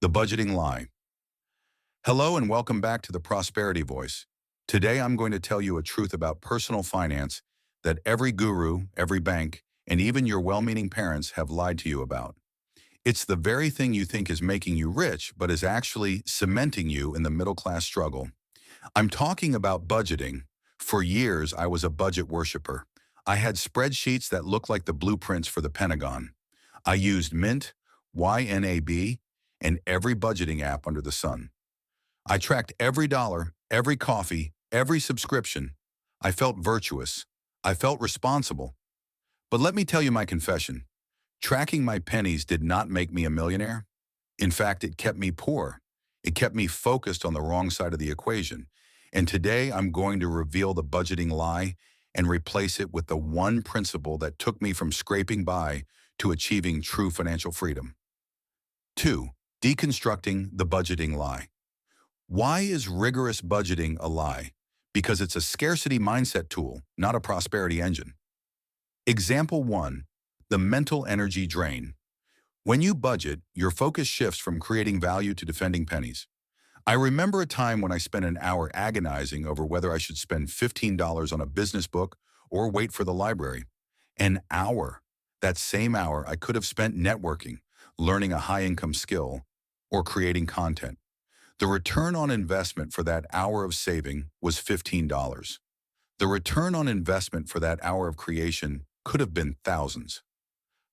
The budgeting lie. Hello and welcome back to the Prosperity Voice. Today I'm going to tell you a truth about personal finance that every guru, every bank, and even your well-meaning parents have lied to you about. It's the very thing you think is making you rich, but is actually cementing you in the middle-class struggle. I'm talking about budgeting. For years, I was a budget worshiper. I had spreadsheets that looked like the blueprints for the Pentagon. I used Mint, YNAB, and every budgeting app under the sun. I tracked every dollar, every coffee, every subscription. I felt virtuous. I felt responsible. But let me tell you my confession. Tracking my pennies did not make me a millionaire. In fact, it kept me poor. It kept me focused on the wrong side of the equation. And today I'm going to reveal the budgeting lie and replace it with the one principle that took me from scraping by to achieving true financial freedom. 2. Deconstructing the budgeting lie. Why is rigorous budgeting a lie? Because it's a scarcity mindset tool, not a prosperity engine. Example 1. The mental energy drain. When you budget, your focus shifts from creating value to defending pennies. I remember a time when I spent an hour agonizing over whether I should spend $15 on a business book or wait for the library. An hour. That same hour I could have spent networking, learning a high-income skill, or creating content. The return on investment for that hour of saving was $15. The return on investment for that hour of creation could have been thousands.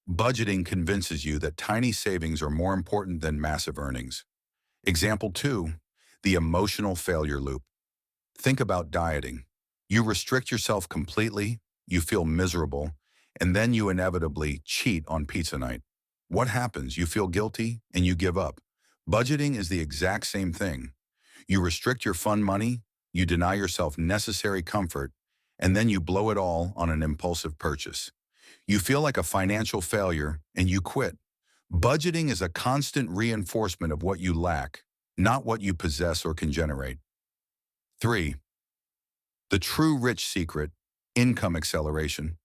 Budgeting convinces you that tiny savings are more important than massive earnings. Example 2, the emotional failure loop. Think about dieting. You restrict yourself completely, you feel miserable, and then you inevitably cheat on pizza night. What happens? You feel guilty and you give up. Budgeting is the exact same thing. You restrict your fun money, you deny yourself necessary comfort, and then you blow it all on an impulsive purchase. You feel like a financial failure and you quit. Budgeting is a constant reinforcement of what you lack, not what you possess or can generate. 3. The true rich secret, income acceleration.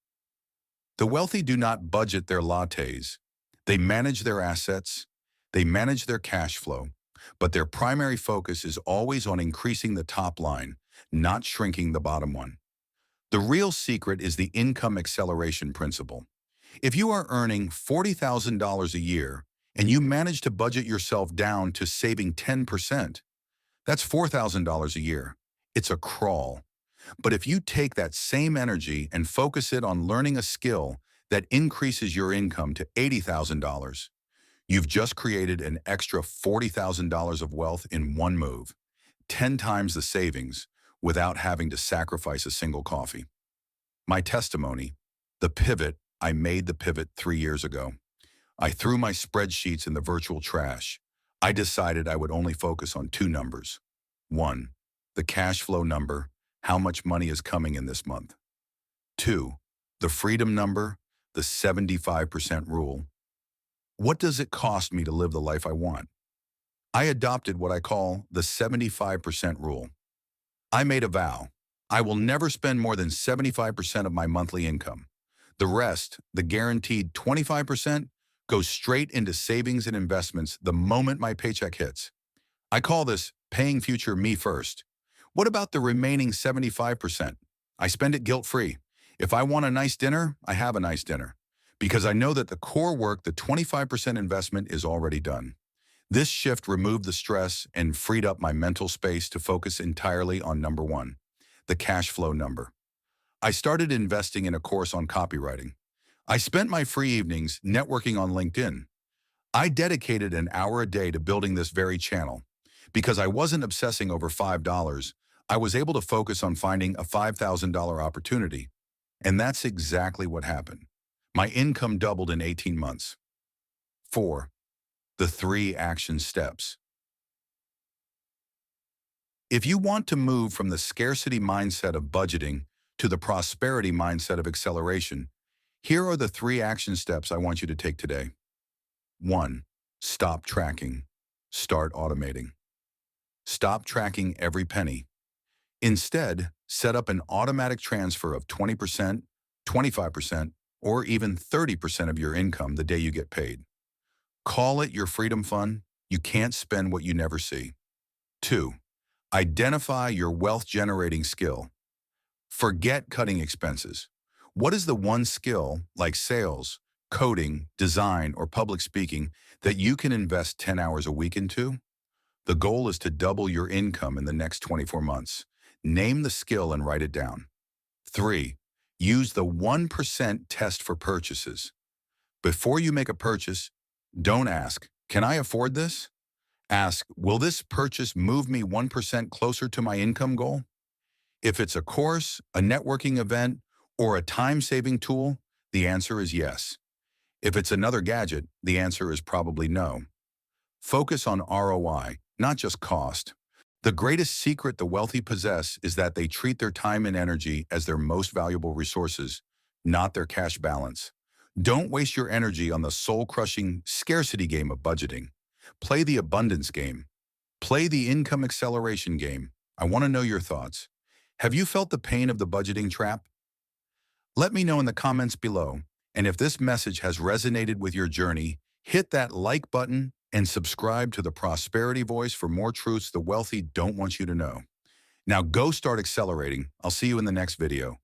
The wealthy do not budget their lattes. They manage their assets, they manage their cash flow, but their primary focus is always on increasing the top line, not shrinking the bottom one. The real secret is the income acceleration principle. If you are earning $40,000 a year and you manage to budget yourself down to saving 10%, that's $4,000 a year. It's a crawl. But if you take that same energy and focus it on learning a skill that increases your income to $80,000, you've just created an extra $40,000 of wealth in one move, 10 times the savings without having to sacrifice a single coffee. My testimony, the pivot. I made the pivot 3 years ago. I threw my spreadsheets in the virtual trash. I decided I would only focus on 2 numbers. 1, the cash flow number, how much money is coming in this month. 2, the freedom number, the 75% rule. What does it cost me to live the life I want? I adopted what I call the 75% rule. I made a vow. I will never spend more than 75% of my monthly income. The rest, the guaranteed 25%, goes straight into savings and investments the moment my paycheck hits. I call this paying future me first. What about the remaining 75%? I spend it guilt-free. If I want a nice dinner, I have a nice dinner. Because I know that the core work, the 25% investment, is already done. This shift removed the stress and freed up my mental space to focus entirely on number 1, the cash flow number. I started investing in a course on copywriting. I spent my free evenings networking on LinkedIn. I dedicated an hour a day to building this very channel. Because I wasn't obsessing over $5, I was able to focus on finding a $5,000 opportunity. And that's exactly what happened. My income doubled in 18 months. 4. The 3 action steps. If you want to move from the scarcity mindset of budgeting to the prosperity mindset of acceleration, here are the 3 action steps I want you to take today. 1. Stop tracking. Start automating. Stop tracking every penny. Instead, set up an automatic transfer of 20%, 25%, or even 30% of your income the day you get paid. Call it your freedom fund. You can't spend what you never see. 2. Identify your wealth-generating skill. Forget cutting expenses. What is the one skill, like sales, coding, design, or public speaking, that you can invest 10 hours a week into? The goal is to double your income in the next 24 months. Name the skill and write it down. 3. Use the 1% test for purchases. Before you make a purchase, don't ask, "Can I afford this?" Ask, "Will this purchase move me 1% closer to my income goal?" If it's a course, a networking event, or a time-saving tool, the answer is yes. If it's another gadget, the answer is probably no. Focus on ROI, not just cost. The greatest secret the wealthy possess is that they treat their time and energy as their most valuable resources, not their cash balance. Don't waste your energy on the soul-crushing scarcity game of budgeting. Play the abundance game. Play the income acceleration game. I want to know your thoughts. Have you felt the pain of the budgeting trap? Let me know in the comments below. And if this message has resonated with your journey, hit that like button and subscribe to the Prosperity Voice for more truths the wealthy don't want you to know. Now go start accelerating. I'll see you in the next video.